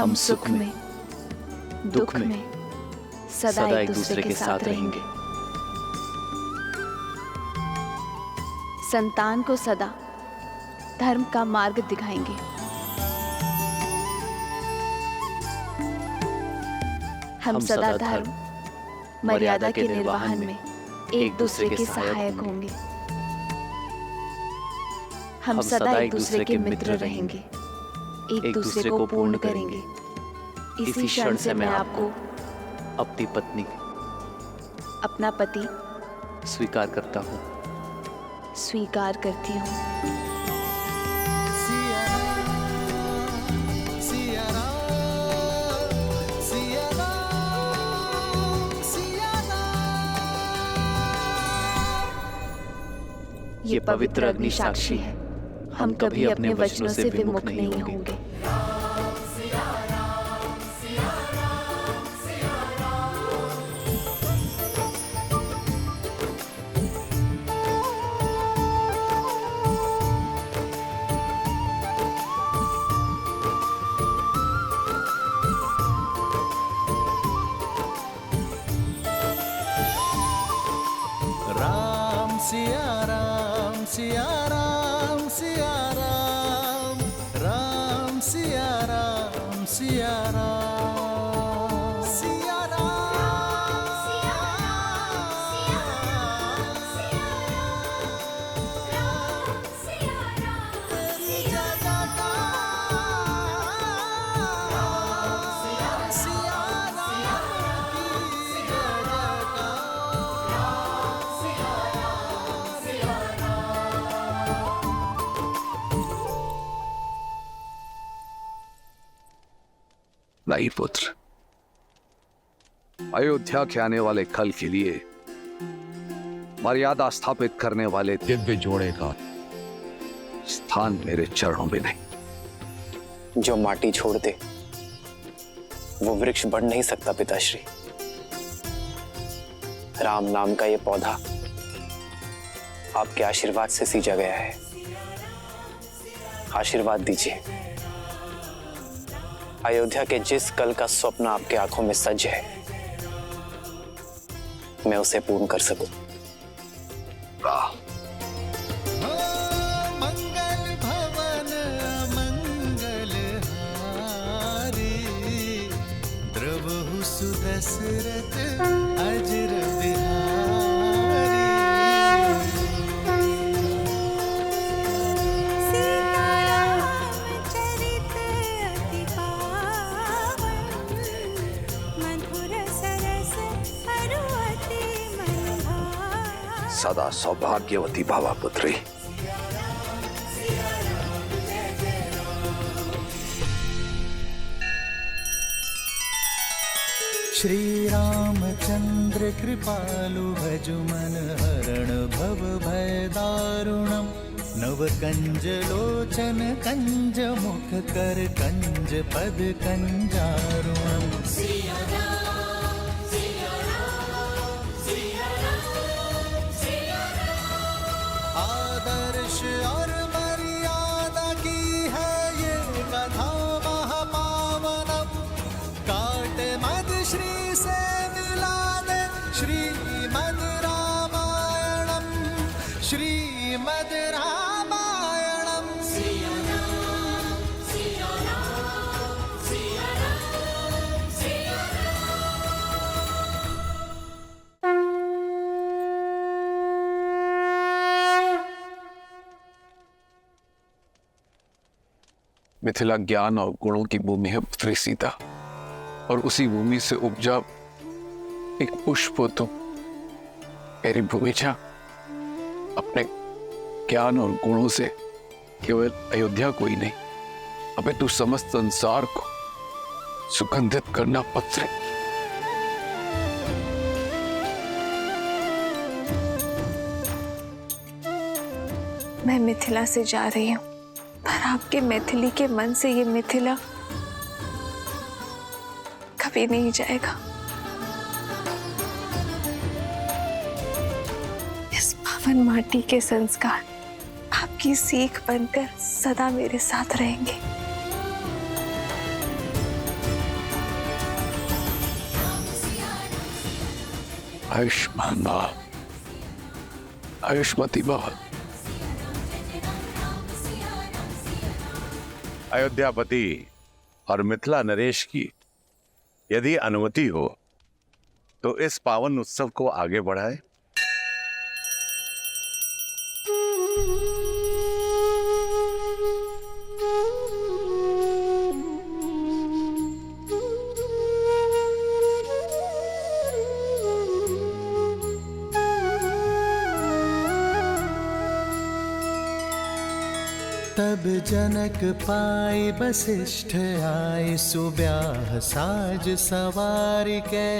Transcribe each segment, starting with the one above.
हम सुख में दुख में सदा एक दूसरे के साथ रहेंगे। संतान को सदा धर्म का मार्ग दिखाएंगे। हम सदा धर्म मर्यादा के निर्वहन में एक दूसरे के सहायक होंगे। हम सदा एक दूसरे के मित्र रहेंगे, एक दूसरे को पूर्ण करेंगे। इसी क्षण से मैं आपको अपनी पत्नी अपना पति स्वीकार करता हूँ। स्वीकार करती हूँ। ये पवित्र अग्नि साक्षी है, हम कभी अपने वचनों से विमुख नहीं होंगे। राम सिया राम सिया राम सिया राम, राम सिया राम सिया राम, सिया राम सिया नहीं पुत्र, अयोध्या के आने वाले कल के लिए मर्यादा स्थापित करने वाले दिव्य जोड़े का स्थान मेरे चरणों में नहीं। जो माटी छोड़ दे वो वृक्ष बढ़ नहीं सकता पिताश्री। राम नाम का ये पौधा आपके आशीर्वाद से सींचा गया है। आशीर्वाद दीजिए, अयोध्या के जिस कल का स्वप्न आपके आंखों में सज है, मैं उसे पूर्ण कर सकूं। मंगल भवन मंगल हारी, द्रवहु सुदशरथ अजर बिहारी। सदा सौभाग्यवती भावा पुत्री। श्री रामचंद्र कृपालु भजु मन हरण भव भय दारुणम, नव कंज लोचन कंज मुख कर कंज पद कंजारुणम। आदर्श और मर्यादा की है ये कथा महापावनम, काट मद श्री से मिला दे श्रीमद रामायणम, श्रीमद रामायणम। मिथिला ज्ञान और गुणों की भूमि है पुत्री सीता, और उसी भूमि से उपजा एक पुष्प हो तुम। मेरी भूमिजा अपने ज्ञान और गुणों से केवल अयोध्या को ही नहीं, अपितु समस्त संसार को सुगंधित करना पुत्री। मैं मिथिला से जा रही हूँ, पर आपके मैथिली के मन से ये मिथिला कभी नहीं जाएगा। इस पावन माटी के संस्कार आपकी सीख बनकर सदा मेरे साथ रहेंगे। आयुष्मान भव, आयुष्मती भव। अयोध्यापति और मिथिला नरेश की यदि अनुमति हो तो इस पावन उत्सव को आगे बढ़ाए। तब जनक पाए वशिष्ठ आए, सुब्याह साज सवार के।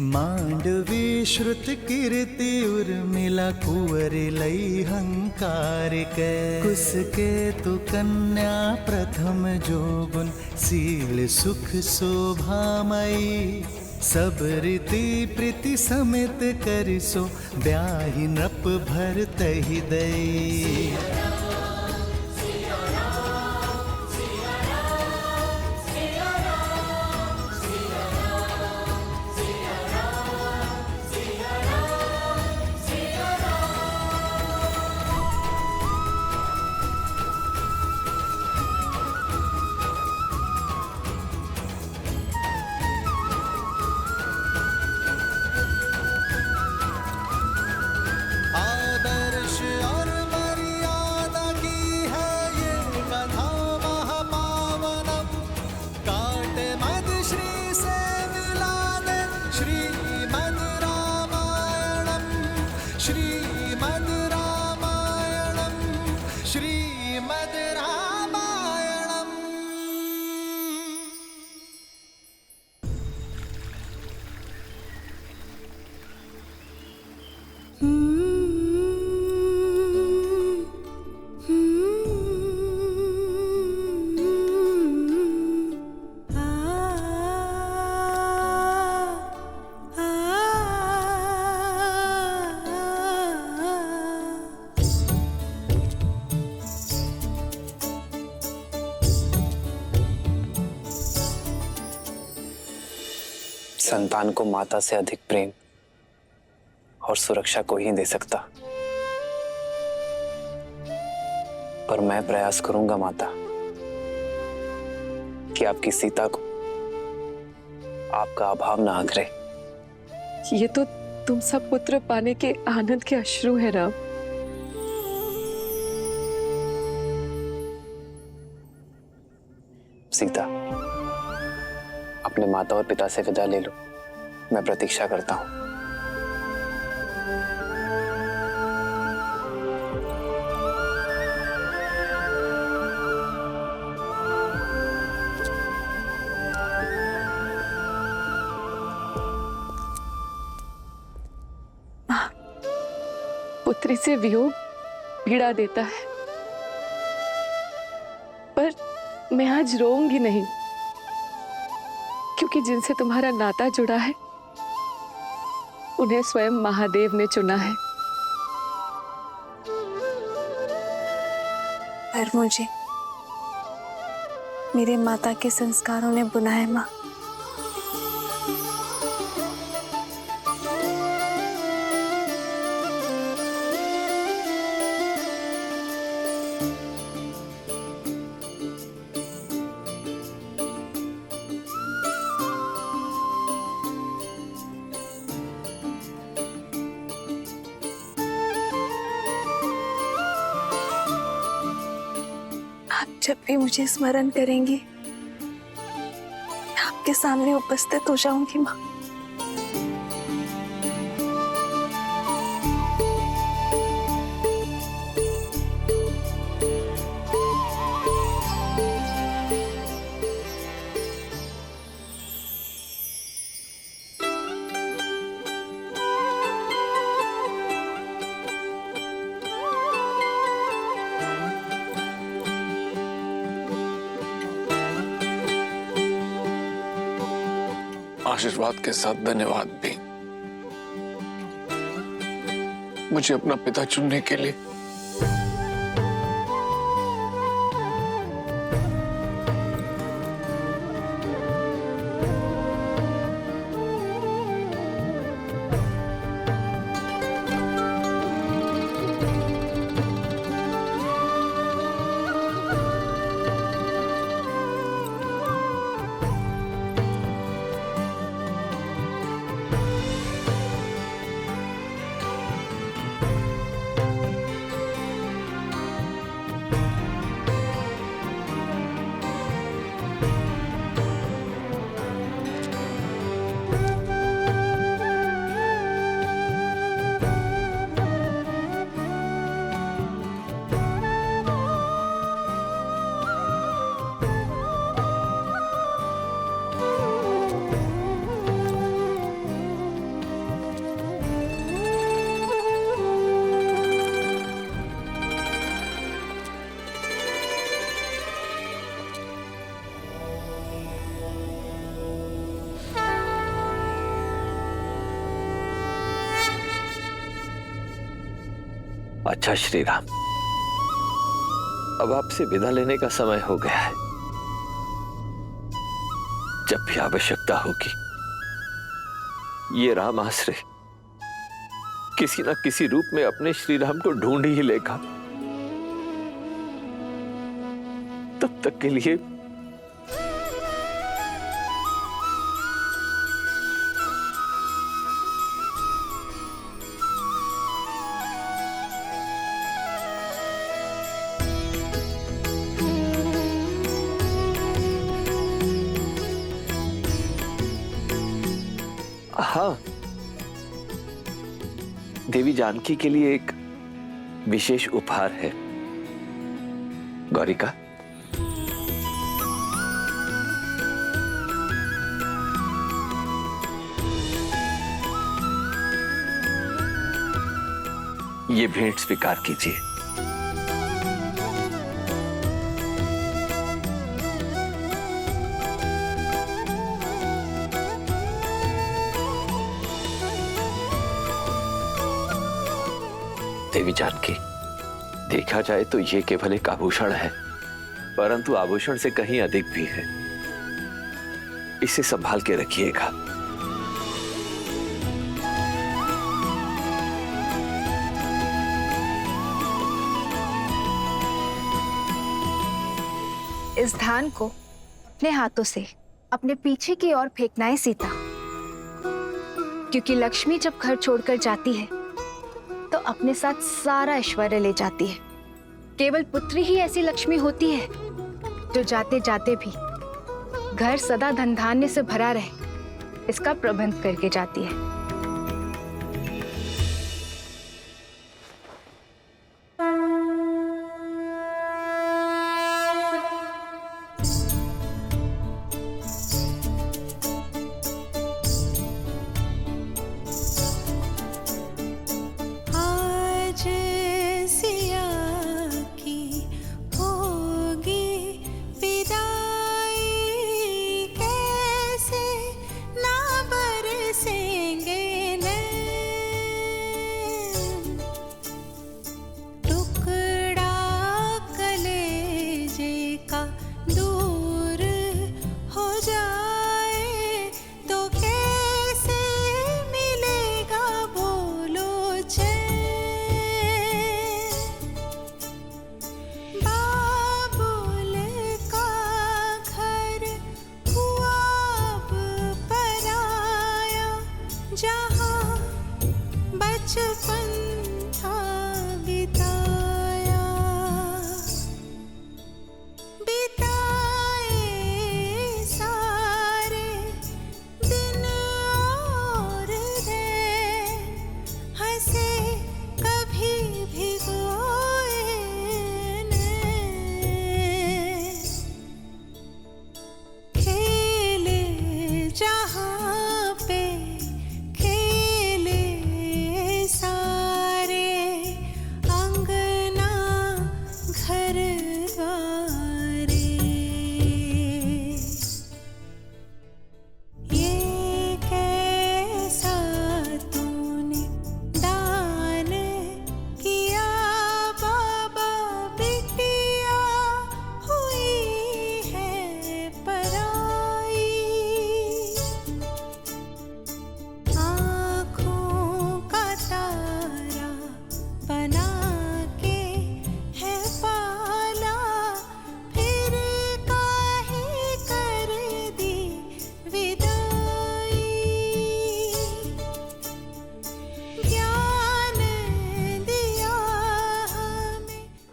मांडवी श्रुत कीर्ति उर्मिला, कुंवर लई हंकार के। कुसके तु कन्या प्रथम जोगुन, शील सुख शोभामयी। सब रीति प्रीति समेत करिसो, ब्याहि नृप भर तहि दई। आदर्श और मर्यादा की है ये कथा महापावनम। काटे मद श्री से मिला दे, श्रीमद् रामायणम, श्रीमद् रामायणम, श्रीमद् रामायणम। संतान को माता से अधिक प्रेम और सुरक्षा कोई नहीं दे सकता। पर मैं प्रयास करूंगा माता कि आपकी सीता को आपका अभाव ना आगरे। ये तो तुम सब पुत्र पाने के आनंद के अश्रु है राम। सीता, अपने माता और पिता से विदा ले लो। मैं प्रतीक्षा करता हूं। पुत्री से वियोग पीड़ा देता है, पर मैं आज रोऊंगी नहीं, क्योंकि जिनसे तुम्हारा नाता जुड़ा है उन्हें स्वयं महादेव ने चुना है। पर मुझे मेरे माता के संस्कारों ने बुना है माँ। जब भी मुझे स्मरण करेंगी, मैं आपके सामने उपस्थित हो जाऊंगी माँ। आशीर्वाद के साथ धन्यवाद भी, मुझे अपना पिता चुनने के लिए। अच्छा श्री राम, अब आपसे विदा लेने का समय हो गया है। जब भी आवश्यकता होगी ये राम आश्रय किसी न किसी रूप में अपने श्री राम को ढूंढ ही लेगा। तब तक के लिए हाँ, देवी जानकी के लिए एक विशेष उपहार है। गौरिका, ये भेंट स्वीकार कीजिए। देवी जानकी, देखा जाए तो ये केवल एक आभूषण है, परंतु आभूषण से कहीं अधिक भी है। इसे संभाल के रखिएगा। इस धान को अपने हाथों से अपने पीछे की ओर फेंकना है सीता, क्योंकि लक्ष्मी जब घर छोड़कर जाती है तो अपने साथ सारा ऐश्वर्य ले जाती है। केवल पुत्री ही ऐसी लक्ष्मी होती है जो जाते जाते भी घर सदा धन धान्य से भरा रहे, इसका प्रबंध करके जाती है।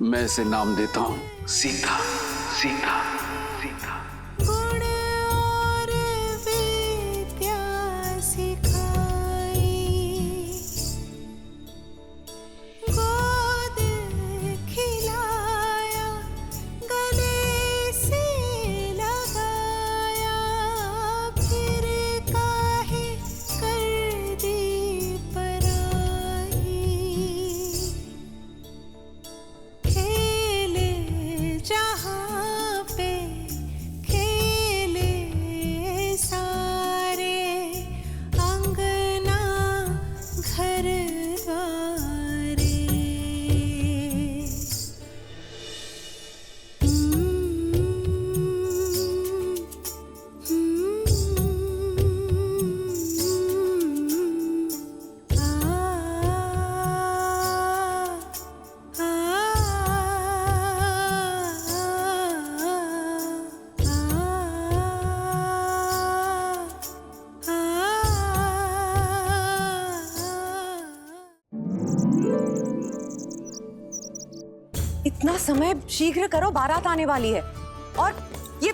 मैं इसे नाम देता हूं सीता। सीता सीता। गुण और विद्या सिखाई, गोद खिलाया, गले से लगाया, फिर काहे कर दी पराई। खेले जहाँ पे इतना समय शीघ्र करो, बारात आने वाली है। और ये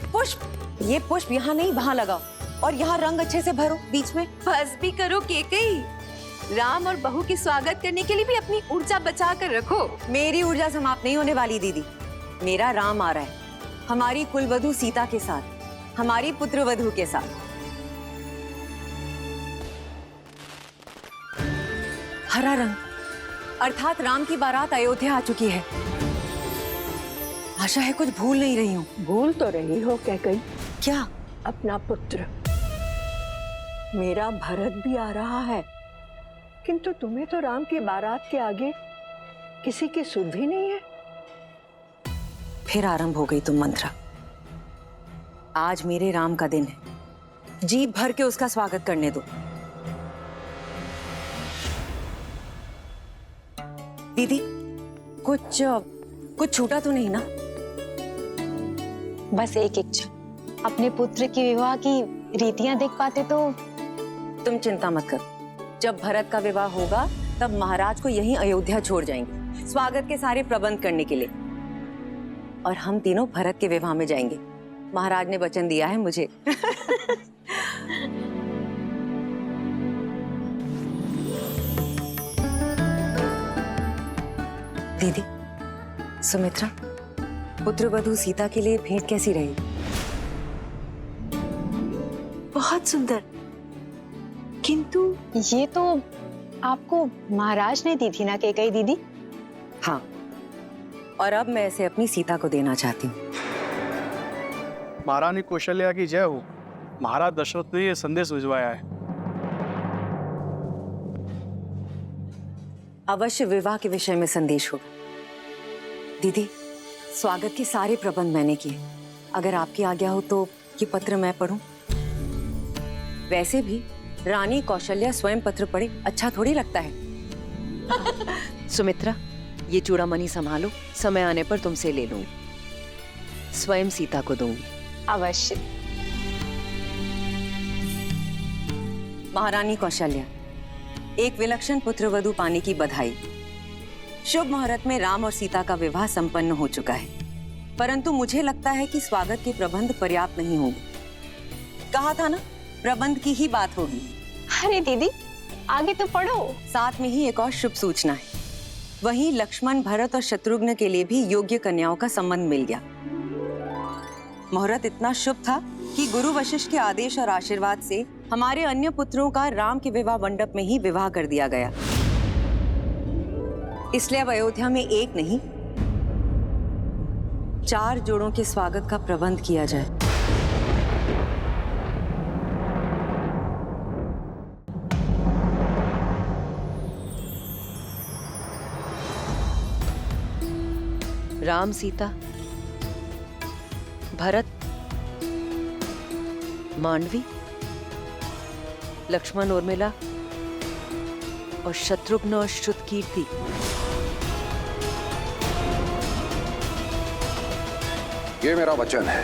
पुष्प यहाँ नहीं, वहां लगाओ। और यहाँ रंग अच्छे से भरो बीच में। बस भी करो केकई। राम और बहू के स्वागत करने के लिए भी अपनी ऊर्जा बचा कर रखो। मेरी ऊर्जा समाप्त नहीं होने वाली दीदी। मेरा राम आ रहा है, हमारी कुलवधू सीता के साथ, हमारी पुत्र वधू के साथ। हरा रंग अर्थात राम की बारात अयोध्या आ चुकी है। आशा है कुछ भूल नहीं रही हूँ। भूल तो रही हो कैकई, क्या? अपना पुत्र। मेरा भरत भी आ रहा है, किंतु तुम्हें तो राम की बारात के आगे किसी की सुध भी नहीं है। फिर आरंभ हो गई तुम मंत्रा। आज मेरे राम का दिन है, जी भर के उसका स्वागत करने दो। दीदी कुछ छूटा तो नहीं ना? बस एक इच्छा, अपने पुत्र के विवाह की रीतियां देख पाते तो। तुम चिंता मत करो, जब भरत का विवाह होगा तब महाराज को यहीं अयोध्या छोड़ जाएंगे स्वागत के सारे प्रबंध करने के लिए। और हम तीनों भरत के विवाह में जाएंगे। महाराज ने वचन दिया है मुझे। दीदी, सुमित्रा, पुत्र वधू सीता के लिए भेंट कैसी रही? बहुत सुंदर, किंतु ये तो आपको महाराज ने दी थी ना कैकई दीदी? हाँ, और अब मैं इसे अपनी सीता को देना चाहती हूँ। महारानी कौशल्या की जय हो। महाराज दशरथ ने ये संदेश भिजवाया है। अवश्य विवाह के विषय में संदेश होगा। दीदी, स्वागत के सारे प्रबंध मैंने किए। अगर आपकी आज्ञा हो तो ये पत्र मैं पढूं? वैसे भी रानी कौशल्या स्वयं पत्र पढ़े अच्छा थोड़ी लगता है। सुमित्रा, ये चूड़ामणि संभालो, समय आने पर तुमसे ले लूंगी। स्वयं सीता को दूंगी। अवश्य। महारानी कौशल्या, एक विलक्षण पुत्र वधू पाने की बधाई। शुभ मुहूर्त में राम और सीता का विवाह संपन्न हो चुका है, परंतु मुझे लगता है कि स्वागत के प्रबंध पर्याप्त नहीं होंगे। कहा था ना, प्रबंध की ही बात होगी। अरे दीदी, आगे तो पढ़ो। साथ में ही एक और शुभ सूचना है। वहीं लक्ष्मण, भरत और शत्रुघ्न के लिए भी योग्य कन्याओं का संबंध मिल गया। मुहूर्त इतना शुभ था कि गुरु वशिष्ठ के आदेश और आशीर्वाद से हमारे अन्य पुत्रों का राम के विवाह मंडप में ही विवाह कर दिया गया। इसलिए अब अयोध्या में एक नहीं, 4 जोड़ों के स्वागत का प्रबंध किया जाए। राम, सीता, भरत, मांडवी, लक्ष्मण, उर्मिला और शत्रुघ्न और श्रुतकीर्ति। ये मेरा वचन है,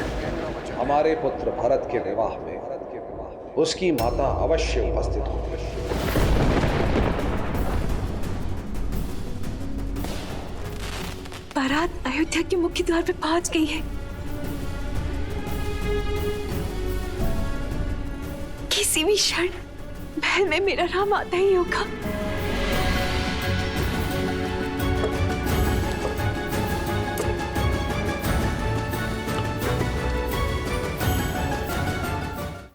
हमारे पुत्र भरत के विवाह में उसकी माता अवश्य उपस्थित होगी। बारात अयोध्या के मुख्य द्वार पे पहुंच गई है। किसी भी क्षण महल में मेरा राम आता ही होगा।